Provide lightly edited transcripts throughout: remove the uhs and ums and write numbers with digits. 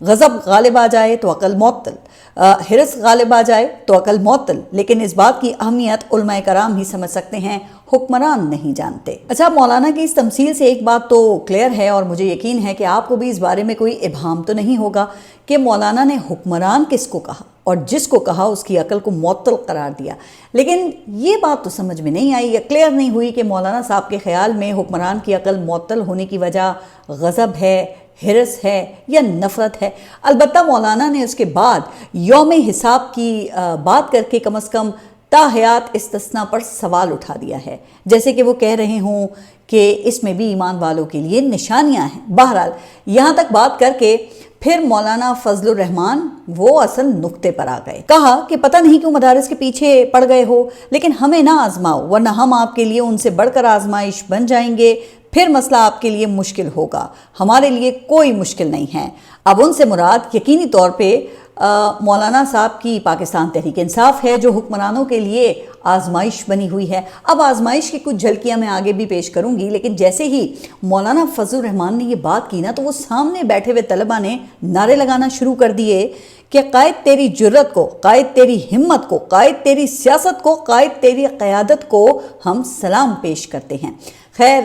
غضب غالب آ جائے تو عقل معطل، حرص غالب آ جائے تو عقل معطل، لیکن اس بات کی اہمیت علماء کرام ہی سمجھ سکتے ہیں، حکمران نہیں جانتے۔ اچھا، مولانا کی اس تمثیل سے ایک بات تو کلیئر ہے، اور مجھے یقین ہے کہ آپ کو بھی اس بارے میں کوئی ابہام تو نہیں ہوگا کہ مولانا نے حکمران کس کو کہا، اور جس کو کہا اس کی عقل کو معطل قرار دیا۔ لیکن یہ بات تو سمجھ میں نہیں آئی یا کلیئر نہیں ہوئی کہ مولانا صاحب کے خیال میں حکمران کی عقل معطل ہونے کی وجہ غضب ہے، حرص ہے یا نفرت ہے۔ البتہ مولانا نے اس کے بعد یوم حساب کی بات کر کے کم از کم تا حیات استثناء پر سوال اٹھا دیا ہے، جیسے کہ وہ کہہ رہے ہوں کہ اس میں بھی ایمان والوں کے لیے نشانیاں ہیں۔ بہرحال یہاں تک بات کر کے پھر مولانا فضل الرحمان وہ اصل نقطے پر آ گئے۔ کہا کہ پتہ نہیں کیوں مدارس کے پیچھے پڑ گئے ہو، لیکن ہمیں نہ آزماؤ ورنہ ہم آپ کے لیے ان سے بڑھ کر آزمائش بن جائیں گے، پھر مسئلہ آپ کے لیے مشکل ہوگا، ہمارے لیے کوئی مشکل نہیں ہے۔ اب ان سے مراد یقینی طور پہ مولانا صاحب کی پاکستان تحریک انصاف ہے، جو حکمرانوں کے لیے آزمائش بنی ہوئی ہے۔ اب آزمائش کی کچھ جھلکیاں میں آگے بھی پیش کروں گی، لیکن جیسے ہی مولانا فضل الرحمان نے یہ بات کی نا، تو وہ سامنے بیٹھے ہوئے طلبہ نے نعرے لگانا شروع کر دیے کہ قائد تیری جرت کو، قائد تیری ہمت کو، قائد تیری سیاست کو، قائد تیری قیادت کو ہم سلام پیش کرتے ہیں۔ خیر،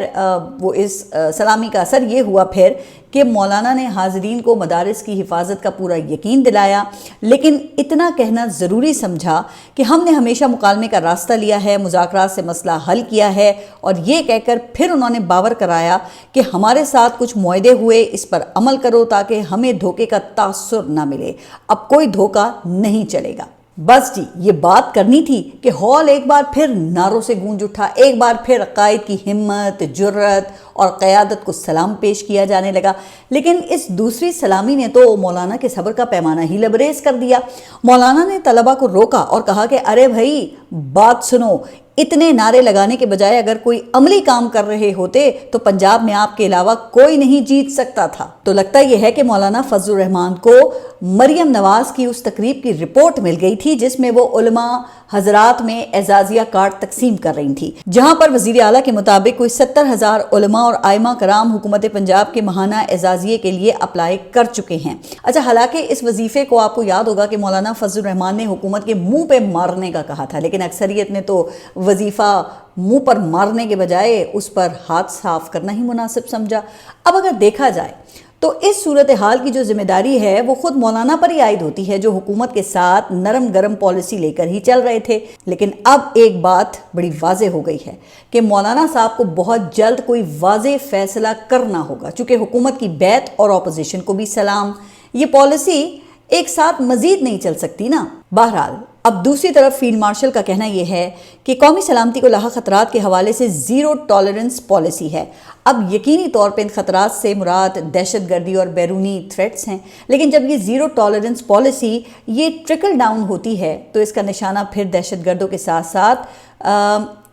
وہ اس سلامی کا اثر یہ ہوا پھر کہ مولانا نے حاضرین کو مدارس کی حفاظت کا پورا یقین دلایا، لیکن اتنا کہنا ضروری سمجھا کہ ہم نے ہمیشہ مکالمے کا راستہ لیا ہے، مذاکرات سے مسئلہ حل کیا ہے، اور یہ کہہ کر پھر انہوں نے باور کرایا کہ ہمارے ساتھ کچھ معاہدے ہوئے، اس پر عمل کرو تاکہ ہمیں دھوکے کا تاثر نہ ملے، اب کوئی دھوکہ نہیں چلے گا۔ بس جی، یہ بات کرنی تھی کہ ہال ایک بار پھر نعروں سے گونج اٹھا، ایک بار پھر قائد کی ہمت، جرت اور قیادت کو سلام پیش کیا جانے لگا۔ لیکن اس دوسری سلامی نے تو مولانا کے صبر کا پیمانہ ہی لبریز کر دیا۔ مولانا نے طلبہ کو روکا اور کہا کہ ارے بھائی بات سنو، اتنے نعرے لگانے کے بجائے اگر کوئی عملی کام کر رہے ہوتے تو پنجاب میں آپ کے علاوہ کوئی نہیں جیت سکتا تھا۔ تو لگتا یہ ہے کہ مولانا فضل الرحمان کو مریم نواز کی اس تقریب کی رپورٹ مل گئی تھی جس میں وہ علماء حضرات میں اعزازیہ کارڈ تقسیم کر رہی تھی، جہاں پر وزیر اعلیٰ کے مطابق کوئی 70,000 علماء اور ائمہ کرام حکومت پنجاب کے ماہانہ اعزازیے کے لیے اپلائی کر چکے ہیں۔ اچھا، حالانکہ اس وظیفے کو آپ کو یاد ہوگا کہ مولانا فضل الرحمان نے حکومت کے منہ پہ مارنے کا کہا تھا، لیکن اکثریت نے تو وظیفہ منہ پر مارنے کے بجائے اس پر ہاتھ صاف کرنا ہی مناسب سمجھا۔ اب اگر دیکھا جائے تو اس صورتحال کی جو ذمہ داری ہے وہ خود مولانا پر ہی عائد ہوتی ہے، جو حکومت کے ساتھ نرم گرم پالیسی لے کر ہی چل رہے تھے۔ لیکن اب ایک بات بڑی واضح ہو گئی ہے کہ مولانا صاحب کو بہت جلد کوئی واضح فیصلہ کرنا ہوگا، چونکہ حکومت کی بیعت اور اپوزیشن کو بھی سلام، یہ پالیسی ایک ساتھ مزید نہیں چل سکتی نا۔ بہرحال اب دوسری طرف فیلڈ مارشل کا کہنا یہ ہے کہ قومی سلامتی کو لاحق خطرات کے حوالے سے زیرو ٹالرنس پالیسی ہے۔ اب یقینی طور پہ ان خطرات سے مراد دہشت گردی اور بیرونی تھریٹس ہیں، لیکن جب یہ زیرو ٹالرنس پالیسی یہ ٹرکل ڈاؤن ہوتی ہے تو اس کا نشانہ پھر دہشت گردوں کے ساتھ ساتھ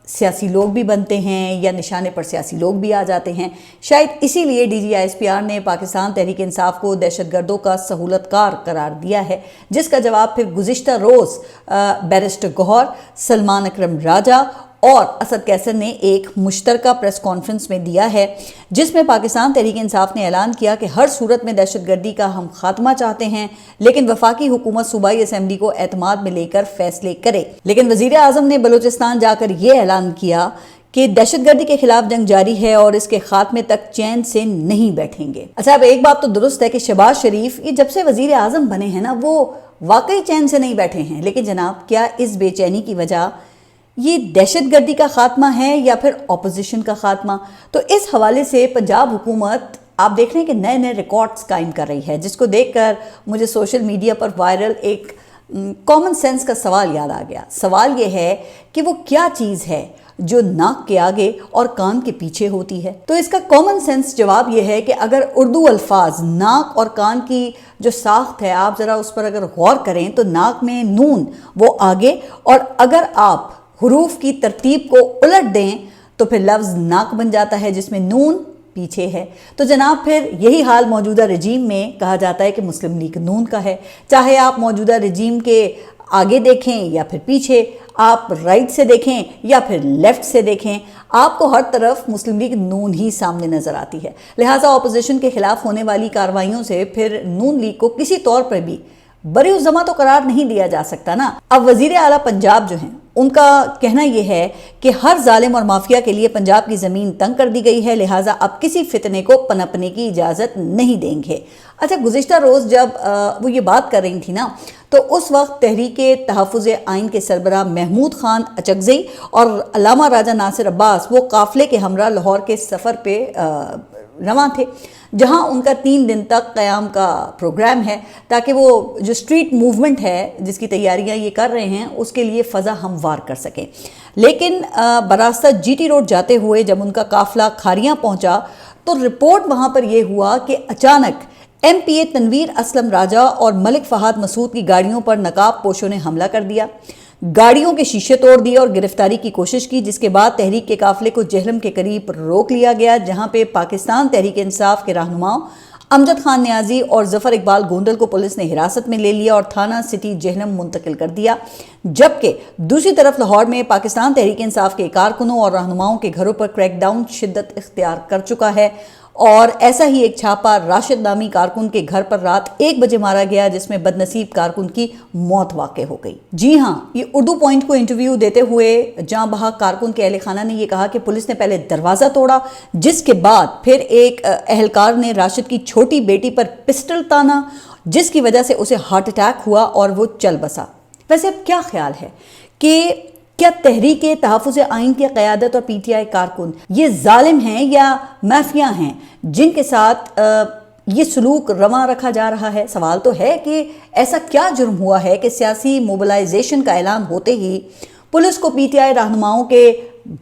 سیاسی لوگ بھی بنتے ہیں، یا نشانے پر سیاسی لوگ بھی آ جاتے ہیں۔ شاید اسی لیے D G I S P R نے پاکستان تحریک انصاف کو دہشت گردوں کا سہولت کار قرار دیا ہے، جس کا جواب پھر گزشتہ روز بیرسٹر گوہر، سلمان اکرم راجہ اور اسد کیسر نے ایک مشترکہ پریس کانفرنس میں دیا ہے، جس میں پاکستان تحریک انصاف نے اعلان کیا کہ ہر صورت میں دہشت گردی کا ہم خاتمہ چاہتے ہیں، لیکن وفاقی حکومت صوبائی اسمبلی کو اعتماد میں لے کر فیصلے کرے۔ لیکن وزیر اعظم نے بلوچستان جا کر یہ اعلان کیا کہ دہشت گردی کے خلاف جنگ جاری ہے اور اس کے خاتمے تک چین سے نہیں بیٹھیں گے۔ اچھا، اب ایک بات تو درست ہے کہ شہباز شریف یہ جب سے وزیر اعظم بنے ہیں نا، وہ واقعی چین سے نہیں بیٹھے ہیں، لیکن جناب کیا اس بے چینی کی وجہ یہ دہشت گردی کا خاتمہ ہے یا پھر اپوزیشن کا خاتمہ؟ تو اس حوالے سے پنجاب حکومت آپ دیکھ رہے ہیں کہ نئے نئے ریکارڈز قائم کر رہی ہے، جس کو دیکھ کر مجھے سوشل میڈیا پر وائرل ایک کامن سینس کا سوال یاد آ گیا۔ سوال یہ ہے کہ وہ کیا چیز ہے جو ناک کے آگے اور کان کے پیچھے ہوتی ہے؟ تو اس کا کامن سینس جواب یہ ہے کہ اگر اردو الفاظ ناک اور کان کی جو ساخت ہے آپ ذرا اس پر اگر غور کریں تو ناک میں نون وہ آگے، اور اگر آپ حروف کی ترتیب کو الٹ دیں تو پھر لفظ ناک بن جاتا ہے جس میں نون پیچھے ہے۔ تو جناب پھر یہی حال موجودہ رجیم میں کہا جاتا ہے کہ مسلم لیگ نون کا ہے، چاہے آپ موجودہ رجیم کے آگے دیکھیں یا پھر پیچھے، آپ رائٹ سے دیکھیں یا پھر لیفٹ سے دیکھیں، آپ کو ہر طرف مسلم لیگ نون ہی سامنے نظر آتی ہے۔ لہٰذا اپوزیشن کے خلاف ہونے والی کارروائیوں سے پھر نون لیگ کو کسی طور پر بھی بری الزمہ تو قرار نہیں دیا جا سکتا نا۔ اب وزیر اعلیٰ پنجاب جو ہیں، ان کا کہنا یہ ہے کہ ہر ظالم اور مافیا کے لیے پنجاب کی زمین تنگ کر دی گئی ہے، لہٰذا اب کسی فتنے کو پنپنے کی اجازت نہیں دیں گے۔ اچھا، گزشتہ روز جب وہ یہ بات کر رہی تھی نا، تو اس وقت تحریک تحفظ آئین کے سربراہ محمود خان اچکزئی اور علامہ راجہ ناصر عباس وہ قافلے کے ہمراہ لاہور کے سفر پہ رواں تھے، جہاں ان کا 3 دن تک قیام کا پروگرام ہے، تاکہ وہ جو اسٹریٹ موومنٹ ہے جس کی تیاریاں یہ کر رہے ہیں اس کے لیے فضا ہموار کر سکیں۔ لیکن براستہ جی ٹی روڈ جاتے ہوئے جب ان کا قافلہ کھاریاں پہنچا تو رپورٹ وہاں پر یہ ہوا کہ اچانک ایم پی اے تنویر اسلم راجہ اور ملک فہد مسعود کی گاڑیوں پر نقاب پوشوں نے حملہ کر دیا، گاڑیوں کے شیشے توڑ دیے اور گرفتاری کی کوشش کی، جس کے بعد تحریک کے قافلے کو جہلم کے قریب روک لیا گیا، جہاں پہ پاکستان تحریک انصاف کے رہنماؤں امجد خان نیازی اور ظفر اقبال گوندل کو پولیس نے حراست میں لے لیا اور تھانہ سٹی جہلم منتقل کر دیا، جبکہ دوسری طرف لاہور میں پاکستان تحریک انصاف کے کارکنوں اور رہنماؤں کے گھروں پر کریک ڈاؤن شدت اختیار کر چکا ہے، اور ایسا ہی ایک چھاپا راشد نامی کارکن کے گھر پر رات 1 بجے مارا گیا، جس میں بدنصیب کارکن کی موت واقع ہو گئی۔ جی ہاں، یہ اردو پوائنٹ کو انٹرویو دیتے ہوئے جاں بحق کارکن کے اہل خانہ نے یہ کہا کہ پولیس نے پہلے دروازہ توڑا، جس کے بعد پھر ایک اہلکار نے راشد کی چھوٹی بیٹی پر پسٹل تانا، جس کی وجہ سے اسے ہارٹ اٹیک ہوا اور وہ چل بسا۔ ویسے اب کیا خیال ہے کہ کیا تحریک تحفظ آئین کی قیادت اور پی ٹی آئی کارکن یہ ظالم ہیں یا مافیا ہیں جن کے ساتھ یہ سلوک رواں رکھا جا رہا ہے؟ سوال تو ہے کہ ایسا کیا جرم ہوا ہے کہ سیاسی موبلائزیشن کا اعلان ہوتے ہی پولیس کو پی ٹی آئی رہنماؤں کے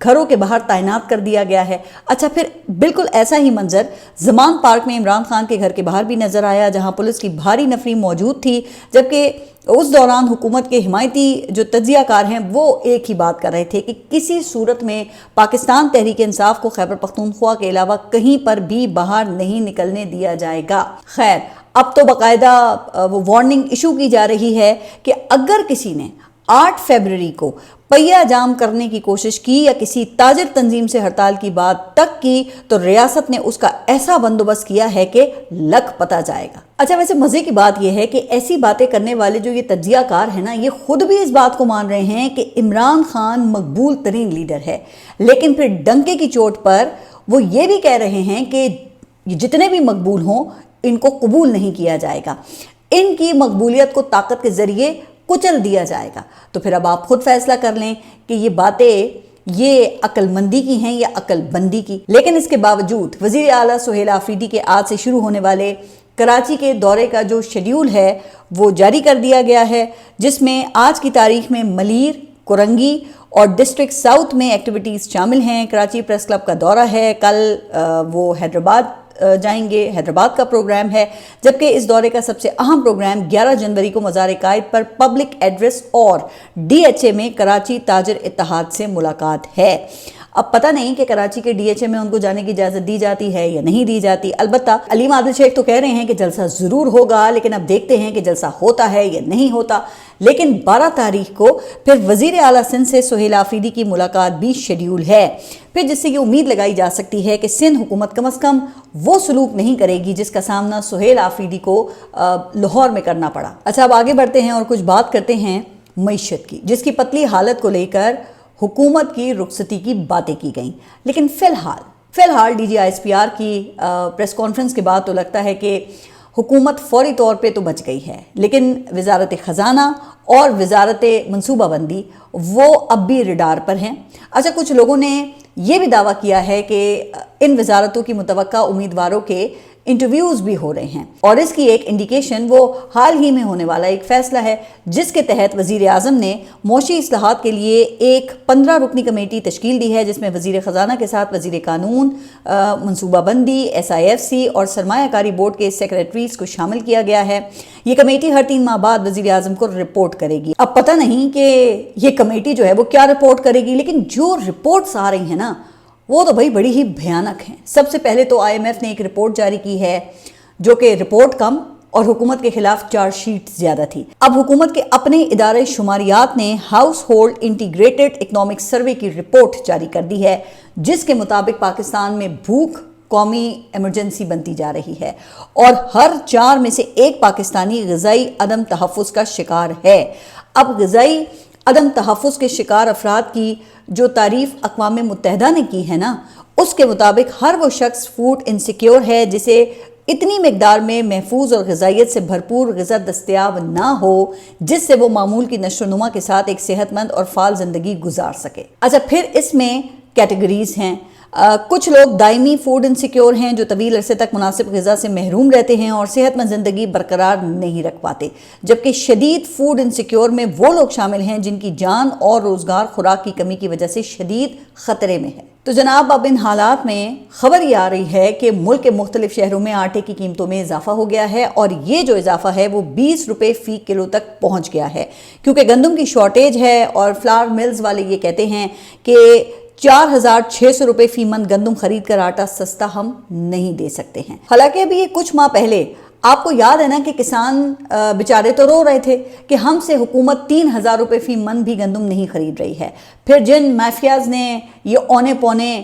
گھروں کے باہر تعینات کر دیا گیا ہے؟ اچھا، پھر بالکل ایسا ہی منظر زمان پارک میں عمران خان کے گھر کے باہر بھی نظر آیا، جہاں پولیس کی بھاری نفری موجود تھی، جبکہ اس دوران حکومت کے حمایتی جو تجزیہ کار ہیں وہ ایک ہی بات کر رہے تھے کہ کسی صورت میں پاکستان تحریک انصاف کو خیبر پختونخوا کے علاوہ کہیں پر بھی باہر نہیں نکلنے دیا جائے گا۔ خیر، اب تو باقاعدہ وہ وارننگ ایشو کی جا رہی ہے کہ اگر کسی نے 8 فروری کو پہیہ جام کرنے کی کوشش کی یا کسی تاجر تنظیم سے ہڑتال کی بات تک کی تو ریاست نے اس کا ایسا بندوبست کیا ہے کہ لک پتا جائے گا۔ اچھا، ویسے مزے کی بات یہ ہے کہ ایسی باتیں کرنے والے جو یہ تجزیہ کار ہیں نا، یہ خود بھی اس بات کو مان رہے ہیں کہ عمران خان مقبول ترین لیڈر ہے، لیکن پھر ڈنکے کی چوٹ پر وہ یہ بھی کہہ رہے ہیں کہ جتنے بھی مقبول ہوں ان کو قبول نہیں کیا جائے گا، ان کی مقبولیت کو طاقت کے ذریعے کچل دیا جائے گا۔ تو پھر اب آپ خود فیصلہ کر لیں کہ یہ باتیں یہ عقل مندی کی ہیں یا عقل بندی کی۔ لیکن اس کے باوجود وزیر اعلیٰ سہیل آفریدی کے آج سے شروع ہونے والے کراچی کے دورے کا جو شیڈیول ہے وہ جاری کر دیا گیا ہے، جس میں آج کی تاریخ میں ملیر، کرنگی اور ڈسٹرکٹ ساؤتھ میں ایکٹیویٹیز شامل ہیں۔ کراچی پریس کلب کا دورہ ہے، کل وہ حیدرآباد جائیں گے، حیدرآباد کا پروگرام ہے، جبکہ اس دورے کا سب سے اہم پروگرام 11 جنوری کو مزار قائد پر پبلک ایڈریس اور ڈی ایچ اے میں کراچی تاجر اتحاد سے ملاقات ہے۔ اب پتہ نہیں کہ کراچی کے ڈی ایچ اے میں ان کو جانے کی اجازت دی جاتی ہے یا نہیں دی جاتی۔ البتہ علیم عادل شیخ تو کہہ رہے ہیں کہ جلسہ ضرور ہوگا، لیکن اب دیکھتے ہیں کہ جلسہ ہوتا ہے یا نہیں ہوتا۔ لیکن 12 تاریخ کو پھر وزیر اعلیٰ سندھ سے سہیل آفریدی کی ملاقات بھی شیڈیول ہے، پھر جس سے یہ امید لگائی جا سکتی ہے کہ سندھ حکومت کم از کم وہ سلوک نہیں کرے گی جس کا سامنا سہیل آفریدی کو لاہور میں کرنا پڑا۔ اچھا، اب آگے بڑھتے ہیں اور کچھ بات کرتے ہیں معیشت کی، جس کی پتلی حالت کو لے کر حکومت کی رخصتی کی باتیں کی گئیں۔ لیکن فی الحال D G I S P R کی پریس کانفرنس کے بعد تو لگتا ہے کہ حکومت فوری طور پہ تو بچ گئی ہے، لیکن وزارت خزانہ اور وزارت منصوبہ بندی وہ اب بھی ریڈار پر ہیں۔ اچھا، کچھ لوگوں نے یہ بھی دعویٰ کیا ہے کہ ان وزارتوں کی متوقع امیدواروں کے انٹرویوز بھی ہو رہے ہیں، اور اس کی ایک انڈیکیشن وہ حال ہی میں ہونے والا ایک فیصلہ ہے جس کے تحت وزیر اعظم نے معاشی اصلاحات کے لیے ایک 15 رکنی کمیٹی تشکیل دی ہے، جس میں وزیر خزانہ کے ساتھ وزیر قانون، منصوبہ بندی، ایس آئی ایف سی اور سرمایہ کاری بورڈ کے سیکریٹریز کو شامل کیا گیا ہے۔ یہ کمیٹی ہر 3 ماہ بعد وزیر اعظم کو رپورٹ کرے گی۔ اب پتہ نہیں کہ یہ کمیٹی جو ہے وہ کیا رپورٹ کرے گی، لیکن جو رپورٹس آ رہی ہیں نا وہ تو بھائی بڑی ہی بھیانک ہیں۔ سب سے پہلے تو آئی ایم ایف نے ایک رپورٹ جاری کی ہے جو کہ رپورٹ کم اور حکومت کے خلاف چارج شیٹ زیادہ تھی۔ اب حکومت کے اپنے ادارے شماریات نے house hold integrated economic survey کی رپورٹ جاری کر دی ہے، جس کے مطابق پاکستان میں بھوک قومی ایمرجنسی بنتی جا رہی ہے اور ہر 4 میں سے 1 پاکستانی غذائی عدم تحفظ کا شکار ہے۔ اب غذائی عدم تحفظ کے شکار افراد کی جو تعریف اقوام متحدہ نے کی ہے نا، اس کے مطابق ہر وہ شخص فوڈ انسیکیور ہے جسے اتنی مقدار میں محفوظ اور غذائیت سے بھرپور غذا دستیاب نہ ہو جس سے وہ معمول کی نشو و نما کے ساتھ ایک صحت مند اور فعال زندگی گزار سکے۔ اچھا، پھر اس میں کیٹیگریز ہیں۔ کچھ لوگ دائمی فوڈ انسیکیور ہیں جو طویل عرصے تک مناسب غذا سے محروم رہتے ہیں اور صحت مند زندگی برقرار نہیں رکھ پاتے، جبکہ شدید فوڈ انسیکیور میں وہ لوگ شامل ہیں جن کی جان اور روزگار خوراک کی کمی کی وجہ سے شدید خطرے میں ہے۔ تو جناب، اب ان حالات میں خبر یہ آ رہی ہے کہ ملک کے مختلف شہروں میں آٹے کی قیمتوں میں اضافہ ہو گیا ہے اور یہ جو اضافہ ہے وہ 20 روپے فی کلو تک پہنچ گیا ہے، کیونکہ گندم کی شارٹیج ہے اور فلاور ملز والے یہ کہتے ہیں کہ 4600 روپے فی من گندم خرید کر آٹا سستا ہم نہیں دے سکتے ہیں۔ حالانکہ ابھی یہ کچھ ماہ پہلے آپ کو یاد ہے نا کہ کسان بیچارے تو رو رہے تھے کہ ہم سے حکومت 3000 روپے فی من بھی گندم نہیں خرید رہی ہے۔ پھر جن مافیاز نے یہ اونے پونے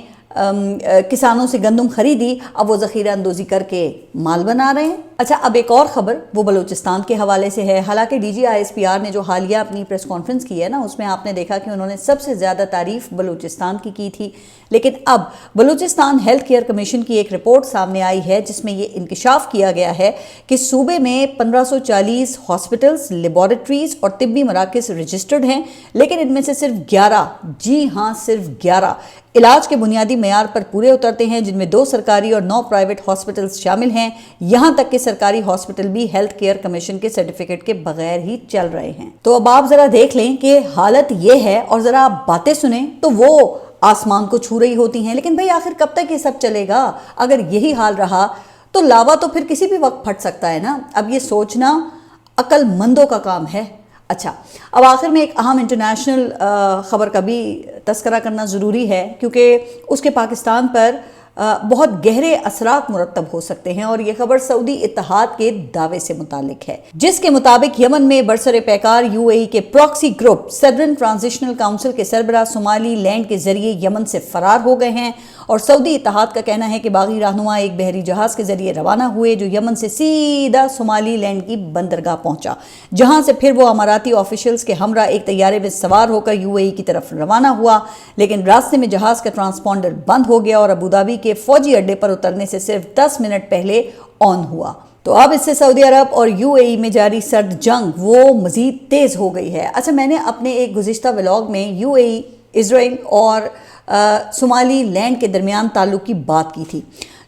کسانوں سے گندم خریدی، اب وہ ذخیرہ اندوزی کر کے مال بنا رہے ہیں۔ اچھا، اب ایک اور خبر وہ بلوچستان کے حوالے سے ہے۔ حالانکہ D G I S P R نے جو حالیہ اپنی پریس کانفرنس کی ہے نا، اس میں آپ نے دیکھا کہ انہوں نے سب سے زیادہ تعریف بلوچستان کی تھی، لیکن اب بلوچستان ہیلتھ کیئر کمیشن کی ایک رپورٹ سامنے آئی ہے جس میں یہ انکشاف کیا گیا ہے کہ صوبے میں 1540 ہاسپٹلز، لیبارٹریز اور طبی مراکز رجسٹرڈ ہیں، لیکن ان میں سے صرف 11، جی ہاں صرف 11 علاج کے بنیادی معیار پر پورے اترتے ہیں، جن میں 2 سرکاری اور 9 پرائیویٹ ہاسپٹلز شامل ہیں، یہاں تک کہ سرکاری ہاسپٹل بھی ہیلتھ کیئر کمیشن کے سرٹیفکیٹ کے بغیر ہی چل رہے ہیں۔ تو اب آپ ذرا دیکھ لیں کہ حالت یہ ہے اور ذرا آپ باتیں سنیں تو وہ آسمان کو چھو رہی ہوتی ہیں، لیکن بھئی آخر کب تک یہ سب چلے گا؟ اگر یہی حال رہا تو لاوا تو پھر کسی بھی وقت پھٹ سکتا ہے نا۔ اب یہ سوچنا عقل مندوں کا کام ہے۔ اچھا، اب آخر میں ایک اہم انٹرنیشنل خبر کا بھی تذکرہ کرنا ضروری ہے، کیونکہ اس کے پاکستان پر بہت گہرے اثرات مرتب ہو سکتے ہیں، اور یہ خبر سعودی اتحاد کے دعوے سے متعلق ہے، جس کے مطابق یمن میں برسر پیکار یو اے ای کے proxy group southern transitional council کے سربراہ سومالی لینڈ کے ذریعے یمن سے فرار ہو گئے ہیں، اور سعودی اتحاد کا کہنا ہے کہ باغی رہنما ایک بحری جہاز کے ذریعے روانہ ہوئے جو یمن سے سیدھا سومالی لینڈ کی بندرگاہ پہنچا، جہاں سے پھر وہ اماراتی آفیشلز کے ہمراہ ایک طیارے میں سوار ہو کر یو اے ای کی طرف روانہ ہوا، لیکن راستے میں جہاز کا ٹرانسپونڈر بند ہو گیا اور ابوظہبی کے فوجی اڈے پر اترنے سے صرف 10 منٹ پہلے آن ہوا۔ تو اب اس سے سعودی عرب اور یو اے ای میں جاری سرد جنگ وہ مزید تیز ہو گئی ہے۔ اچھا، میں نے اپنے ایک گزشتہ ولاگ میں یو اے ای، اسرائیل اور صومالی لینڈ کے درمیان تعلق کی بات کی تھی،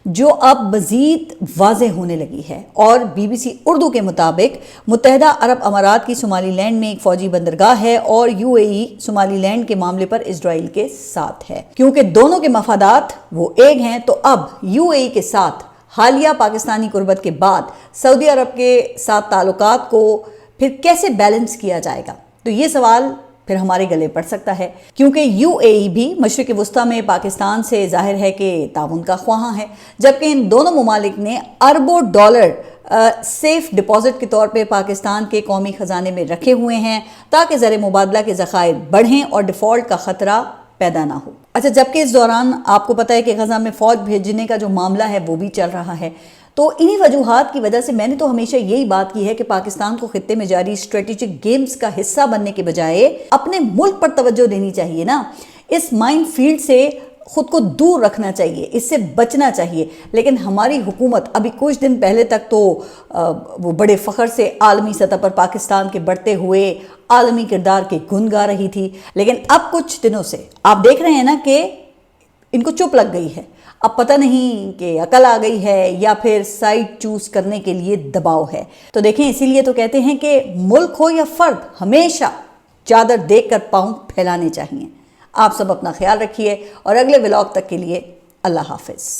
جو اب مزید واضح ہونے لگی ہے، اور بی بی سی اردو کے مطابق متحدہ عرب امارات کی صومالی لینڈ میں ایک فوجی بندرگاہ ہے اور you a E Somali land کے معاملے پر اسرائیل کے ساتھ ہے۔ کیونکہ دونوں کے مفادات وہ ایک ہیں، تو اب یو اے ای کے ساتھ حالیہ پاکستانی قربت کے بعد سعودی عرب کے ساتھ تعلقات کو پھر کیسے بیلنس کیا جائے گا؟ تو یہ سوال پھر ہمارے گلے پڑ سکتا ہے، کیونکہ یو اے ای بھی مشرق وسطیٰ میں پاکستان سے ظاہر ہے کہ تعاون کا خواہاں ہے، جبکہ ان دونوں ممالک نے اربوں ڈالر سیف ڈپازٹ کے طور پہ پاکستان کے قومی خزانے میں رکھے ہوئے ہیں تاکہ زر مبادلہ کے ذخائر بڑھیں اور ڈیفالٹ کا خطرہ پیدا نہ ہو۔ اچھا، جبکہ اس دوران آپ کو پتہ ہے کہ غزہ میں فوج بھیجنے کا جو معاملہ ہے وہ بھی چل رہا ہے، تو انہی وجوہات کی وجہ سے میں نے تو ہمیشہ یہی بات کی ہے کہ پاکستان کو خطے میں جاری اسٹریٹجک گیمز کا حصہ بننے کے بجائے اپنے ملک پر توجہ دینی چاہیے نا، اس مائن فیلڈ سے خود کو دور رکھنا چاہیے، اس سے بچنا چاہیے۔ لیکن ہماری حکومت ابھی کچھ دن پہلے تک تو وہ بڑے فخر سے عالمی سطح پر پاکستان کے بڑھتے ہوئے عالمی کردار کے گن گا رہی تھی، لیکن اب کچھ دنوں سے آپ دیکھ رہے ہیں نا کہ ان کو چپ لگ گئی ہے۔ اب پتہ نہیں کہ عقل آ گئی ہے یا پھر سائڈ چوز کرنے کے لیے دباؤ ہے۔ تو دیکھیں، اسی لیے تو کہتے ہیں کہ ملک ہو یا فرد، ہمیشہ چادر دیکھ کر پاؤں پھیلانے چاہیے۔ آپ سب اپنا خیال رکھیے اور اگلے ولاگ تک کے لیے اللہ حافظ۔